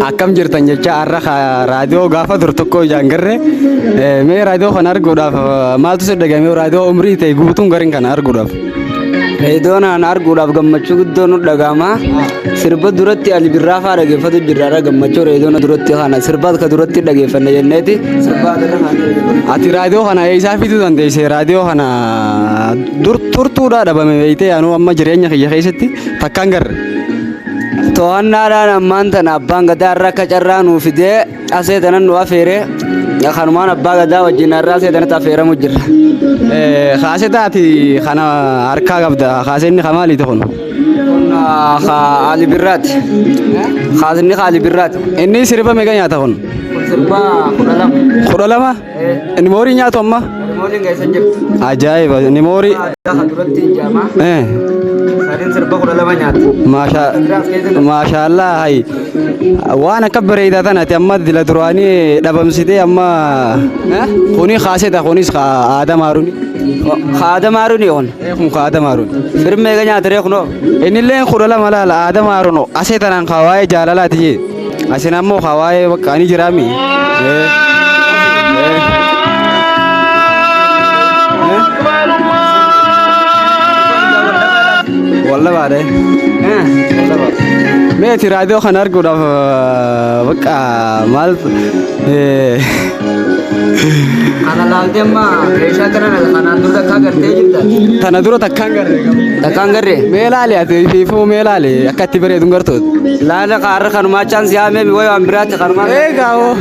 akkam jirtan jecha har'a raadiyoo gaafa dur tokko jaangarre mee raadiyoo kana arguudhaaf maaltu si dhagame raadiyoo umrii ta'e guutuun gariin kana arguudhaaf. Raadiyoon aan arguudhaaf gammachuu guddoo nu dhagama. Sirba duratti Ali Birraa fa'aa dhaggeeffatu jirra gammachuu raadiyoon duratti kana sirba akka duratti dhaggeeffanne jenneeti. Ati raadiyoo kana eessaa fiduu dandeesse raadiyoo kana turtuudha dhabame beeytee anuu amma jireenya kiyya keessatti takkaan garre. To'annaadhaan ammaan tana abbaan gadaa irra akka carraa nuu fidee asee tanan nu afeeree kanumaan abbaa gadaa wajjin irraa asee tanatti afeeramu jirra. Kaasetaati kana harkaa qabda kaasenni kamaaliiti kun? Ali Birraati. Kaasenni Ali Birraati. Inni sirba meeqa nyaata kun? Sirba 12. 12? Inni moorii nyaatu amma? Mooriin geessan jirtu. Ajaa'iba inni moorii. Duratti ijaama. Sadiin sirba 12 nyaata. Maashaallah hayi waan akka bareedaa tanati amma dila duraanii dhabamsitee amma kuni kaaseta kunis aadama haaruni. Aadama haaruni kun. Kun aadama haaruni. Sirba meeqa nyaata ree kunoo? Innillee 12 laala aadama haaruno asee tanaan kawaayee jaalalaati jee asin ammoo kawaayee bakka ani jiraami. Wallah baadhe. Meeti raadiyoo kana arguudhaaf bakka maal Ana laaltee amma meeshaa kana kanaan dura takkaa gartee jirta. tana dura takkaan garre Takkaan garree. mee laale ati fiifuu mee laale akka itti bareeduun gartoot. Laala kaarra kanumaa chaansii haamee mi wayii waan biraatti kanumaa. Eegaa hoo.